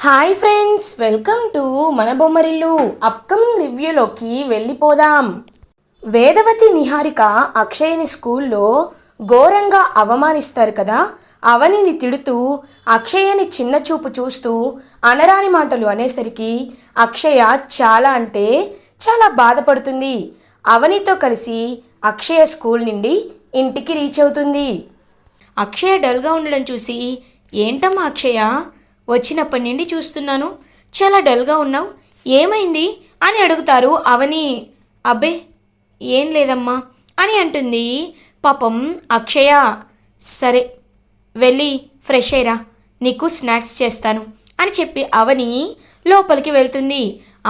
Hi friends, welcome to మన Bommarillu. Upcoming రివ్యూలోకి వెళ్ళిపోదాం. వేదవతి నిహారిక అక్షయని స్కూల్లో ఘోరంగా అవమానిస్తారు కదా. అవనిని తిడుతూ అక్షయని చిన్న చూపు చూస్తూ అనరాని మాటలు అనేసరికి అక్షయ చాలా అంటే చాలా బాధపడుతుంది. అవనితో కలిసి అక్షయ స్కూల్ నుండి ఇంటికి రీచ్ అవుతుంది. అక్షయ డల్గా ఉండడం చూసి, ఏంటమ్మా అక్షయ, వచ్చినప్పటి నుండి చూస్తున్నాను, చాలా డల్గా ఉన్నావు, ఏమైంది అని అడుగుతారు అవని. అబ్బే ఏం లేదమ్మా అని అంటుంది. పాపం అక్షయ, సరే వెళ్ళి ఫ్రెష్ అయ్యరా, నీకు స్నాక్స్ చేస్తాను అని చెప్పి అవని లోపలికి వెళ్తుంది.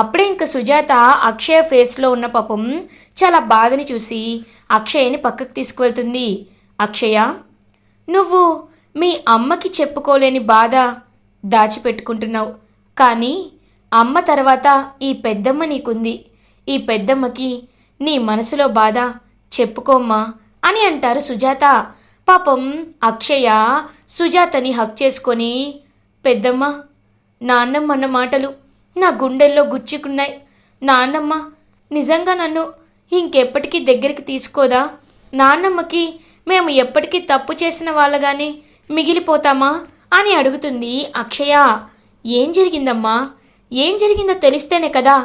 అప్పుడే ఇంక సుజాత అక్షయ ఫేస్లో ఉన్న పాపం చాలా బాధని చూసి అక్షయని పక్కకు తీసుకువెళ్తుంది. అక్షయ, నువ్వు మీ అమ్మకి చెప్పుకోలేని బాధ దాచిపెట్టుకుంటున్నావు, కానీ అమ్మ తర్వాత ఈ పెద్దమ్మ నీకుంది. ఈ పెద్దమ్మకి నీ మనసులో బాధ చెప్పుకోమ్మా అని అంటారు సుజాత. పాపం అక్షయ సుజాతని హక్ చేసుకొని, పెద్దమ్మ, నాన్నమ్మ అన్న మాటలు నా గుండెల్లో గుచ్చుకున్నాయి. నాన్నమ్మ నిజంగా నన్ను ఇంకెప్పటికీ దగ్గరికి తీసుకోదా? నాన్నమ్మకి మేము ఎప్పటికీ తప్పు చేసిన వాళ్ళగానే మిగిలిపోతామా అని అడుగుతుంది అక్షయ. ఏం జరిగిందమ్మా, ఏం జరిగిందో తెలిస్తేనే కదా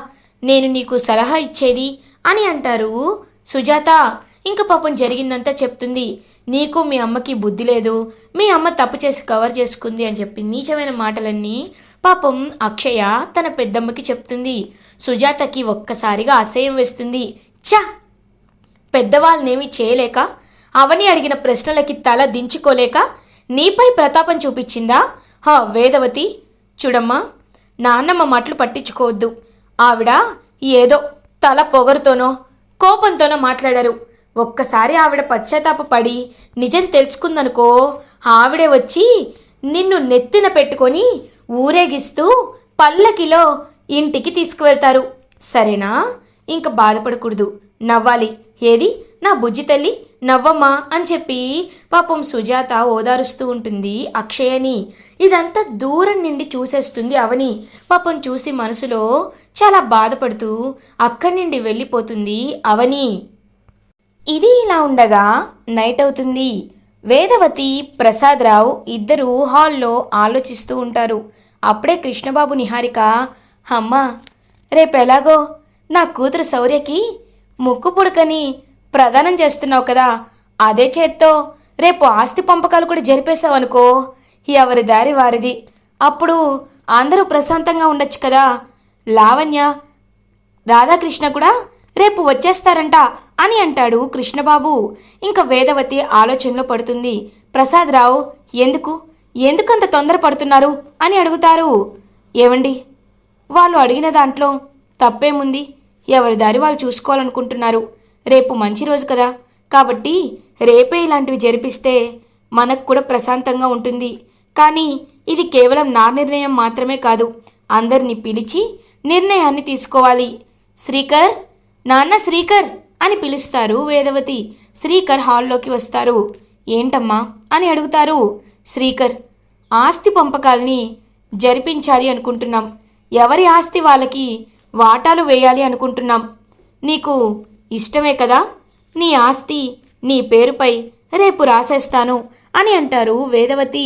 నేను నీకు సలహా ఇచ్చేది అని అంటారు సుజాత. ఇంక పాపం జరిగిందంతా చెప్తుంది. నీకు మీ అమ్మకి బుద్ధి లేదు, మీ అమ్మ తప్పు చేసి కవర్ చేసుకుంది అని చెప్పి నీచమైన మాటలన్నీ పాపం అక్షయ తన పెద్దమ్మకి చెప్తుంది. సుజాతకి ఒక్కసారిగా అసహ్యం వేస్తుంది. ఛ, పెద్దవాళ్ళనేమీ చేయలేక, అవని అడిగిన ప్రశ్నలకి తల దించుకోలేక నీపై ప్రతాపం చూపించిందా? వేదవతి, చూడమ్మా, నాన్నమ్మ మాటలు పట్టించుకోవద్దు. ఆవిడ ఏదో తల పొగరుతోనో కోపంతోనో మాట్లాడారు. ఒక్కసారి ఆవిడ పశ్చాత్తాపపడి నిజం తెలుసుకుందనుకో, ఆవిడే వచ్చి నిన్ను నెత్తిన పెట్టుకొని ఊరేగిస్తూ పల్లకిలో ఇంటికి తీసుకువెళ్తారు. సరేనా? ఇంక బాధపడకూడదు, నవ్వాలి. ఏది నా బుజ్జి తల్లి, నవ్వమ్మా అని చెప్పి పాపం సుజాత ఓదారుస్తూ ఉంటుంది అక్షయని. ఇదంతా దూరం నుండి చూసేస్తుంది అవని. పాపం చూసి మనసులో చాలా బాధపడుతూ అక్కడి నుండి వెళ్ళిపోతుంది అవని. ఇది ఇలా ఉండగా నైట్ అవుతుంది. వేదవతి, ప్రసాదరావు ఇద్దరూ హాల్లో ఆలోచిస్తూ ఉంటారు. అప్పుడే కృష్ణబాబు నిహారిక, అమ్మా, రేపెలాగో నా కూతురు శౌర్యకి ముక్కు పుడకని ప్రదానం చేస్తున్నావు కదా, అదే చేత్తో రేపు ఆస్తి పంపకాలు కూడా జరిపేశావనుకో, ఎవరి దారి వారిది. అప్పుడు అందరూ ప్రశాంతంగా ఉండొచ్చు కదా. లావణ్య, రాధాకృష్ణ కూడా రేపు వచ్చేస్తారంట అని అంటాడు కృష్ణబాబు. ఇంకా వేదవతి ఆలోచనలో పడుతుంది. ప్రసాదరావు, ఎందుకంత తొందరపడుతున్నారు అని అడుగుతారు. ఏవండి, వాళ్ళు అడిగిన దాంట్లో తప్పేముంది? ఎవరి దారి వాళ్ళు చూసుకోవాలనుకుంటున్నారు. రేపు మంచి రోజు కదా, కాబట్టి రేపే ఇలాంటివి జరిపిస్తే మనకు కూడా ప్రశాంతంగా ఉంటుంది. కానీ ఇది కేవలం నా నిర్ణయం మాత్రమే కాదు, అందరినీ పిలిచి నిర్ణయాన్ని తీసుకోవాలి. శ్రీకర్, నాన్న శ్రీకర్ అని పిలుస్తారు వేదవతి. శ్రీకర్ హాల్లోకి వస్తారు. ఏంటమ్మా అని అడుగుతారు. శ్రీకర్, ఆస్తి పంపకాల్ని జరిపించాలి అనుకుంటున్నాం. ఎవరి ఆస్తి వాళ్ళకి వాటాలు వేయాలి అనుకుంటున్నాం. నీకు ఇష్టమే కదా? నీ ఆస్తి నీ పేరుపై రేపు రాసేస్తాను అని అంటారు వేదవతి.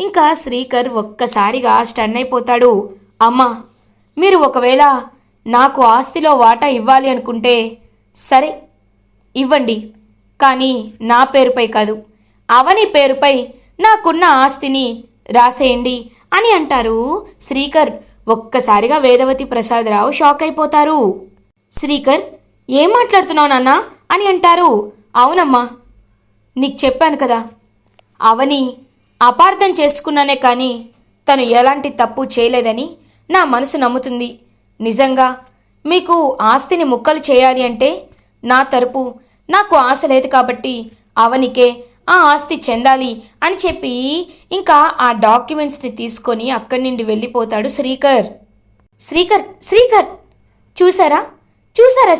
ఇంకా శ్రీకర్ ఒక్కసారిగా స్టన్ అయిపోతాడు. అమ్మా, మీరు ఒకవేళ నాకు ఆస్తిలో వాటా ఇవ్వాలి అనుకుంటే సరే ఇవ్వండి, కానీ నా పేరుపై కాదు, అవని పేరుపై నాకున్న ఆస్తిని రాసేయండి అని అంటారు శ్రీకర్. ఒక్కసారిగా వేదవతి, ప్రసాదరావు షాక్ అయిపోతారు. శ్రీకర్, ఏం మాట్లాడుతున్నావు నాన్న అని అంటారు. అవునమ్మా, నీకు చెప్పాను కదా, అవని అపార్థం చేసుకున్నానే కానీ తను ఎలాంటి తప్పు చేయలేదని నా మనసు నమ్ముతుంది. నిజంగా మీకు ఆస్తిని ముక్కలు చేయాలి అంటే నా తరపు నాకు ఆశ లేదు, కాబట్టి అవనికే ఆ ఆస్తి చెందాలి అని చెప్పి ఇంకా ఆ డాక్యుమెంట్స్ని తీసుకొని అక్కడి నుండి వెళ్ళిపోతాడు శ్రీకర్. శ్రీకర్ చూసారా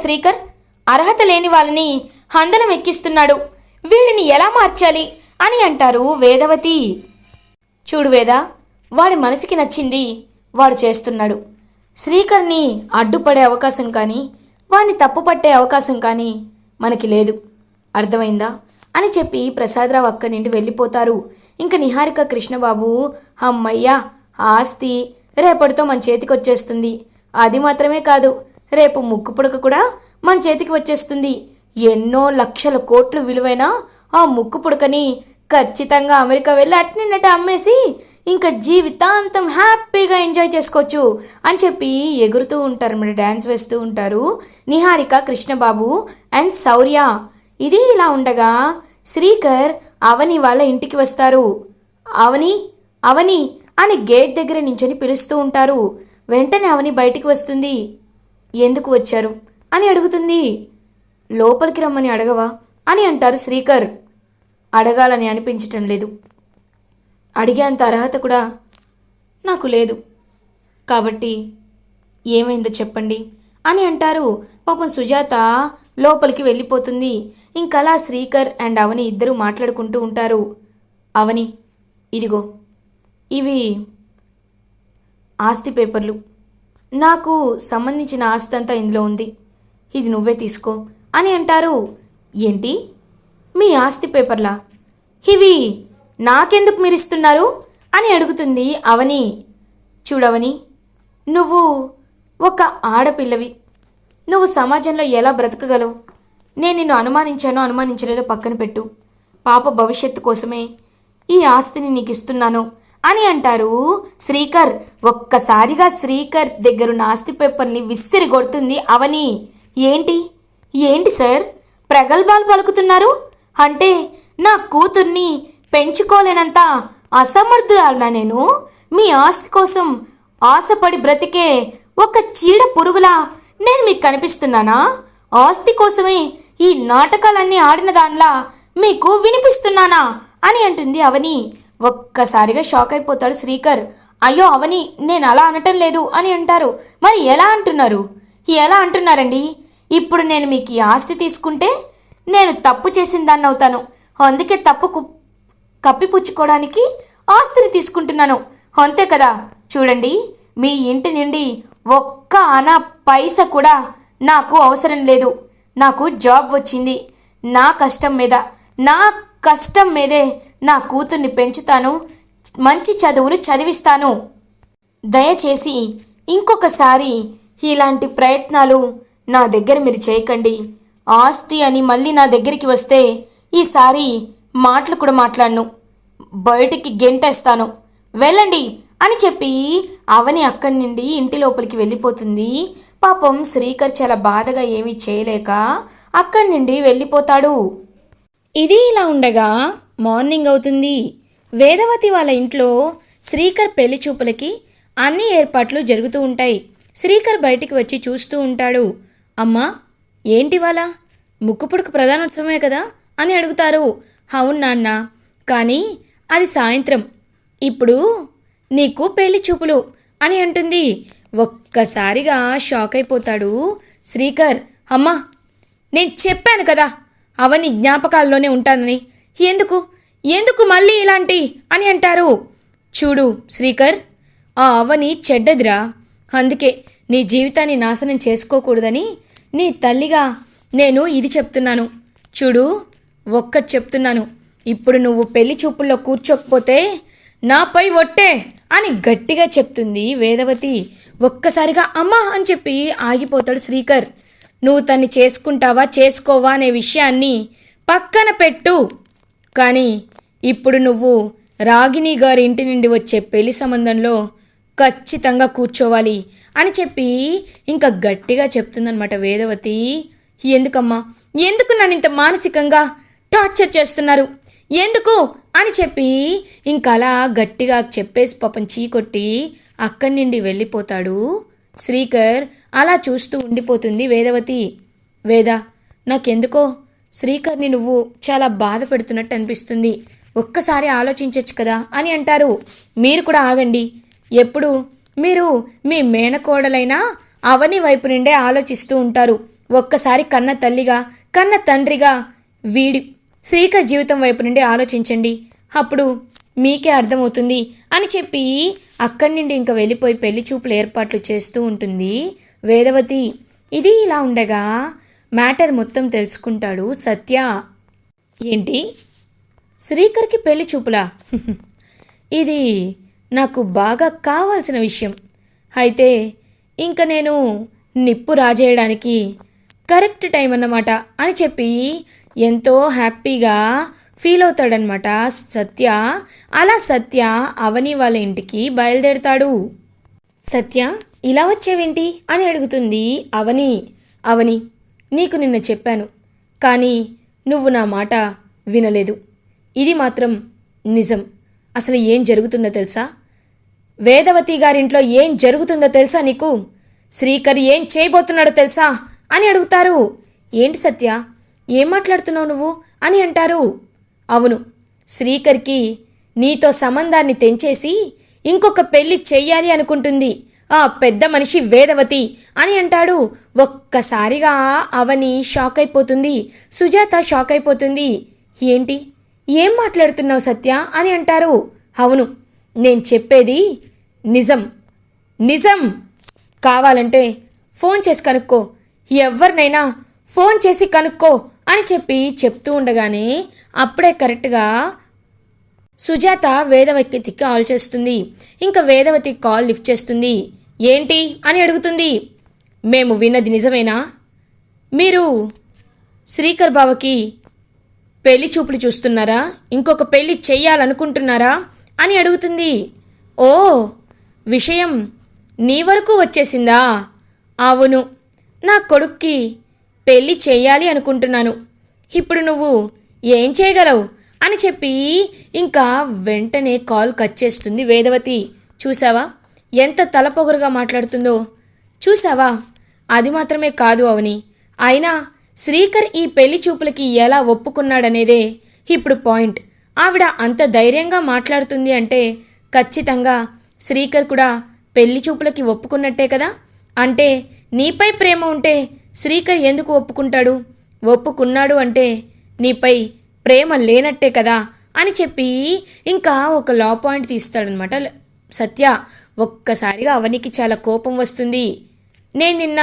శ్రీకర్, అర్హత లేని వాళ్ళని హందనం ఎక్కిస్తున్నాడు, వీళ్ళని ఎలా మార్చాలి అని అంటారు వేదవతి. చూడు వేద, వాడి మనసుకి నచ్చింది వాడు చేస్తున్నాడు. శ్రీకర్ని అడ్డుపడే అవకాశం కానీ వాడిని తప్పుపట్టే అవకాశం కానీ మనకి లేదు, అర్థమైందా అని చెప్పి ప్రసాదరావు అక్కడి నుండి వెళ్ళిపోతారు. ఇంక నిహారిక కృష్ణబాబు అమ్మయ్యా ఆస్తి రేపటితో మన చేతికి వచ్చేస్తుంది, అది మాత్రమే కాదు రేపు ముక్కు పుడక కూడా మన చేతికి వచ్చేస్తుంది, ఎన్నో లక్షల కోట్లు విలువైన ఆ ముక్కు పుడకని ఖచ్చితంగా అమెరికా వెళ్ళి అట్నిన్నట్టు అమ్మేసి ఇంకా జీవితాంతం హ్యాపీగా ఎంజాయ్ చేసుకోవచ్చు అని చెప్పి ఎగురుతూ ఉంటారు, మరి డ్యాన్స్ వేస్తూ ఉంటారు నిహారిక కృష్ణబాబు అండ్ శౌర్య. ఇది ఇలా ఉండగా శ్రీకర్ అవని వాళ్ళ ఇంటికి వస్తారు. అవని అవని అని గేట్ దగ్గర నించొని పిలుస్తూ ఉంటారు. వెంటనే అవని బయటికి వస్తుంది. ఎందుకు వచ్చారు అని అడుగుతుంది. లోపలికి రమ్మని అడగవా అని అంటారు శ్రీకర్. అడగాలని అనిపించటం లేదు, అడిగేంత అర్హత కూడా నాకు లేదు, కాబట్టి ఏమైందో చెప్పండి అని అంటారు. పాపం సుజాత లోపలికి వెళ్ళిపోతుంది. ఇంకలా శ్రీకర్ అండ్ అవని ఇద్దరు మాట్లాడుకుంటూ ఉంటారు. అవని ఇదిగో ఇవి ఆస్తి పేపర్లు, నాకు సంబంధించిన ఆస్తి అంతా ఇందులో ఉంది, ఇది నువ్వే తీసుకో అని అంటారు. ఏంటి మీ ఆస్తి పేపర్లా, ఇవి నాకెందుకు మీరిస్తున్నారు అని అడుగుతుంది అవని. చూడవని, నువ్వు ఒక ఆడపిల్లవి, నువ్వు సమాజంలో ఎలా బ్రతకగలవు? నేను నిన్ను అనుమానించలేదో పక్కన పెట్టు, పాప భవిష్యత్తు కోసమే ఈ ఆస్తిని నీకు ఇస్తున్నాను అని అంటారు శ్రీకర్. ఒక్కసారిగా శ్రీకర్ దగ్గరున్న ఆస్తి పేపర్ని విసిరి కొడుతుంది అవని. ఏంటి ఏంటి సార్ ప్రగల్భాలు పలుకుతున్నారు? అంటే నా కూతుర్ని పెంచుకోలేనంత అసమర్థురాలనా నేను? మీ ఆస్తి కోసం ఆశపడి బ్రతికే ఒక చీడ పురుగులా నేను మీకు కనిపిస్తున్నానా? ఆస్తి కోసమే ఈ నాటకాలన్నీ ఆడిన దానిలా మీకు వినిపిస్తున్నానా అని అంటుంది అవని. ఒక్కసారిగా షాక్ అయిపోతాడు శ్రీకర్. అయ్యో అవని, నేను అలా అనటం లేదు అని అంటారు. మరి ఎలా అంటున్నారు? ఎలా అంటున్నారండి? ఇప్పుడు నేను మీకు ఈ ఆస్తి తీసుకుంటే నేను తప్పు చేసిన దాన్ని అవుతాను, అందుకే తప్పుకు కప్పిపుచ్చుకోవడానికి ఆస్తిని తీసుకుంటున్నాను, అంతే కదా? చూడండి, మీ ఇంటి నుండి ఒక్క అనా పైస కూడా నాకు అవసరం లేదు, నాకు జాబ్ వచ్చింది, నా కష్టం మీదే నా కూతుర్ని పెంచుతాను, మంచి చదువులు చదివిస్తాను. దయచేసి ఇంకొకసారి ఇలాంటి ప్రయత్నాలు నా దగ్గర మీరు చేయకండి. ఆస్తి అని మళ్ళీ నా దగ్గరికి వస్తే ఈసారి మాటలు కూడా మాట్లాడను, బయటికి గెంటేస్తాను, వెళ్ళండి అని చెప్పి అవని అక్కడి నుండి ఇంటి లోపలికి వెళ్ళిపోతుంది. పాపం శ్రీకర్ చాలా బాధగా ఏమీ చేయలేక అక్కడి నుండి వెళ్ళిపోతాడు. ఇది ఇలా ఉండగా మార్నింగ్ అవుతుంది. వేదవతి వాళ్ళ ఇంట్లో శ్రీకర్ పెళ్లి చూపులకి అన్ని ఏర్పాట్లు జరుగుతూ ఉంటాయి. శ్రీకర్ బయటికి వచ్చి చూస్తూ ఉంటాడు. అమ్మా ఏంటి వాళ్ళ ముక్కుపుడుకు ప్రధానోత్సవమే కదా అని అడుగుతారు. అవును నాన్న, కానీ అది సాయంత్రం, ఇప్పుడు నీకు పెళ్లి చూపులు అని అంటుంది. ఒక్కసారిగా షాక్ అయిపోతాడు శ్రీకర్. అమ్మా నేను చెప్పాను కదా అవని జ్ఞాపకాల్లోనే ఉంటానని, ఎందుకు మళ్ళీ ఇలాంటి అని అంటారు. చూడు శ్రీకర్, ఆ అవని చెడ్డదిరా, అందుకే నీ జీవితాన్ని నాశనం చేసుకోకూడదని నీ తల్లిగా నేను ఇది చెప్తున్నాను. చూడు ఒక్కటి చెప్తున్నాను, ఇప్పుడు నువ్వు పెళ్లి చూపుల్లో కూర్చోకపోతే నాపై ఒట్టే అని గట్టిగా చెప్తుంది వేదవతి. ఒక్కసారిగా అమ్మా అని చెప్పి ఆగిపోతాడు శ్రీకర్. నువ్వు తన్ని చేసుకుంటావా చేసుకోవా అనే విషయాన్ని పక్కన పెట్టు, కానీ ఇప్పుడు నువ్వు రాగిణి గారి ఇంటి నుండి వచ్చే పెళ్లి సంబంధంలో ఖచ్చితంగా కూర్చోవాలి అని చెప్పి ఇంకా గట్టిగా చెప్తుందనమాట వేదవతి. ఎందుకమ్మా, ఎందుకు నన్ను ఇంత మానసికంగా టార్చర్ చేస్తున్నారు, ఎందుకు అని చెప్పి ఇంకా అలా గట్టిగా చెప్పేసి పాపం చీకొట్టి అక్కడి నుండి వెళ్ళిపోతాడు శ్రీకర్. అలా చూస్తూ ఉండిపోతుంది వేదవతి. వేద, నాకెందుకో శ్రీకర్ని నువ్వు చాలా బాధ పెడుతున్నట్టు అనిపిస్తుంది, ఒక్కసారి ఆలోచించవచ్చు కదా అని అంటారు. మీరు కూడా ఆగండి, ఎప్పుడు మీరు మీ మేనకోడలైనా అవని వైపు నుండే ఆలోచిస్తూ ఉంటారు. ఒక్కసారి కన్న తల్లిగా కన్న తండ్రిగా వీడి శ్రీకర్ జీవితం వైపు నుండి ఆలోచించండి, అప్పుడు మీకే అర్థమవుతుంది అని చెప్పి అక్కడి నుండి ఇంకా వెళ్ళిపోయి పెళ్లి చూపుల ఏర్పాట్లు చేస్తూ ఉంటుంది వేదవతి. ఇది ఇలా ఉండగా మ్యాటర్ మొత్తం తెలుసుకుంటాడు సత్య. ఏంటి, శ్రీకర్కి పెళ్లి చూపులా? ఇది నాకు బాగా కావాల్సిన విషయం. అయితే ఇంక నేను నిప్పు రాజేయడానికి కరెక్ట్ టైం అన్నమాట అని చెప్పి ఎంతో హ్యాపీగా ఫీల్ అవుతాడనమాట సత్య. అలా సత్య అవని వాళ్ళ ఇంటికి బయలుదేరుతాడు. సత్య, ఇలా వచ్చేవేంటి అని అడుగుతుంది అవని. అవని, నీకు నిన్న చెప్పాను, కానీ నువ్వు నా మాట వినలేదు. ఇది మాత్రం నిజం. అసలు ఏం జరుగుతుందో తెలుసా? వేదవతి గారింట్లో ఏం జరుగుతుందో తెలుసా నీకు? శ్రీకర్ ఏం చేయబోతున్నాడో తెలుసా అని అడుగుతారు. ఏంటి సత్య, ఏం మాట్లాడుతున్నావు నువ్వు అని అంటారు. అవును, శ్రీకర్కి నీతో సంబంధాన్ని తెంచేసి ఇంకొక పెళ్లి చెయ్యాలి అనుకుంటుంది ఆ పెద్ద మనిషి వేదవతి అని అంటాడు. ఒక్కసారిగా అవని షాక్ అయిపోతుంది, సుజాత షాక్ అయిపోతుంది. ఏంటి, ఏం మాట్లాడుతున్నావు సత్య అని అంటారు. అవును, నేను చెప్పేది నిజం. నిజం కావాలంటే ఫోన్ చేసి కనుక్కో, ఎవరినైనా ఫోన్ చేసి కనుక్కో అని చెప్పి చెప్తూ ఉండగానే అప్పుడే కరెక్ట్గా సుజాత వేదవతికి కాల్ చేస్తుంది. ఇంకా వేదవతి కాల్ లిఫ్ట్ చేస్తుంది. ఏంటి అని అడుగుతుంది. మేము విన్నది నిజమేనా? మీరు శ్రీకర్ బావకి పెళ్లి చూపులు చూస్తున్నారా? ఇంకొక పెళ్లి చెయ్యాలనుకుంటున్నారా అని అడుగుతుంది. ఓ, విషయం నీ వరకు వచ్చేసిందా? అవును, నా కొడుక్కి పెళ్లి చెయ్యాలి అనుకుంటున్నాను. ఇప్పుడు నువ్వు ఏం చేయగలవు అని చెప్పి ఇంకా వెంటనే కాల్ కట్ చేస్తుంది వేదవతి. చూసావా ఎంత తలపొగరుగా మాట్లాడుతుందో? చూసావా? అది మాత్రమే కాదు అవని, అయినా శ్రీకర్ ఈ పెళ్లి చూపులకి ఎలా ఒప్పుకున్నాడనేదే ఇప్పుడు పాయింట్. ఆవిడ అంత ధైర్యంగా మాట్లాడుతుంది అంటే ఖచ్చితంగా శ్రీకర్ కూడా పెళ్లి చూపులకి ఒప్పుకున్నట్టే కదా. అంటే నీపై ప్రేమ ఉంటే శ్రీకర్ ఎందుకు ఒప్పుకుంటాడు? ఒప్పుకున్నాడు అంటే నీపై ప్రేమ లేనట్టే కదా అని చెప్పి ఇంకా ఒక లా పాయింట్ తీస్తాడనమాట సత్య. ఒక్కసారిగా అవనికి చాలా కోపం వస్తుంది. నేను నిన్న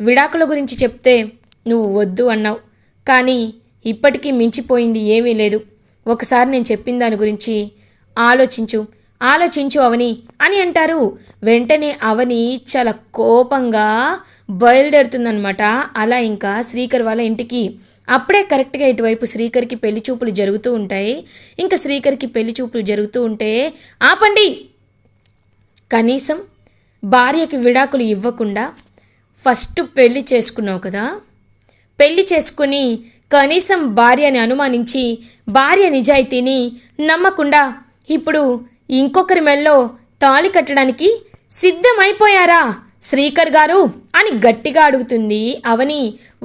విడాకుల గురించి చెప్తే నువ్వు వద్దు అన్నావు, కానీ ఇప్పటికీ మించిపోయింది ఏమీ లేదు. ఒకసారి నేను చెప్పిన దాని గురించి ఆలోచించు అవని అని అంటారు. వెంటనే అవని చాలా కోపంగా బయలుదేరుతుందనమాట. అలా ఇంకా శ్రీకర్ వాళ్ళ ఇంటికి. అప్పుడే కరెక్ట్గా ఇటువైపు శ్రీకర్కి పెళ్లి చూపులు జరుగుతూ ఉంటాయి. ఇంకా శ్రీకర్కి పెళ్లి చూపులు జరుగుతూ ఉంటే, ఆపండి, కనీసం భార్యకి విడాకులు ఇవ్వకుండా ఫస్ట్ పెళ్లి చేసుకున్నావు కదా, పెళ్లి చేసుకుని కనీసం భార్యని అనుమానించి భార్య నిజాయితీని నమ్మకుండా ఇప్పుడు ఇంకొకరి మెల్లో తాళి కట్టడానికి సిద్ధమైపోయారా శ్రీకర్ గారు అని గట్టిగా అడుగుతుంది అవని.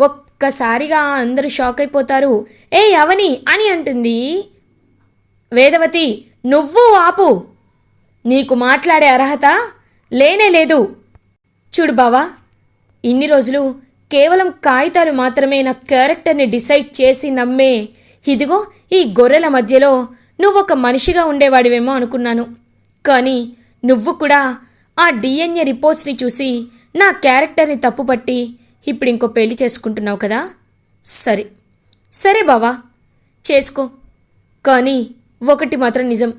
ఒక్కసారిగా అందరూ షాక్ అయిపోతారు. ఏ అవని అని అంటుంది వేదవతి. నువ్వు ఆపు, నీకు మాట్లాడే అర్హత లేనే లేదు. చూడు బావా, ఇన్ని రోజులు కేవలం కాగితాలు మాత్రమే నా క్యారెక్టర్ని డిసైడ్ చేసి నమ్మే ఇదిగో ఈ గొర్రెల మధ్యలో నువ్వొక మనిషిగా ఉండేవాడివేమో అనుకున్నాను. కానీ నువ్వు కూడా ఆ డిఎన్ఏ రిపోర్ట్స్ని చూసి నా క్యారెక్టర్ని తప్పుపట్టి ఇప్పుడు ఇంకో పెళ్లి చేసుకుంటున్నావు కదా. సరే బావా, చేసుకో. కానీ ఒకటి మాత్రం నిజం,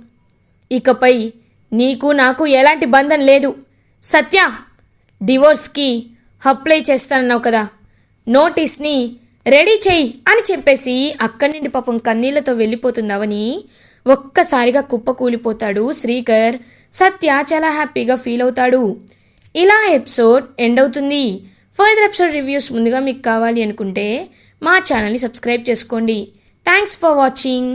ఇకపై నీకు నాకు ఎలాంటి బంధం లేదు. సత్య, డివోర్స్కి అప్లై చేస్తానన్నావు కదా, నోటీస్ని రెడీ చెయ్యి అని చెప్పేసి అక్కడి నుండి పాపం కన్నీళ్లతో వెళ్ళిపోతుందావని. ఒక్కసారిగా కుప్పకూలిపోతాడు శ్రీకర్. సత్య చాలా హ్యాపీగా ఫీల్ అవుతాడు. ఇలా ఎపిసోడ్ ఎండ్ అవుతుంది. ఫర్దర్ ఎపిసోడ్ రివ్యూస్ ముందుగా మీకు కావాలి అనుకుంటే మా ఛానల్ని సబ్స్క్రైబ్ చేసుకోండి. Thanks for watching.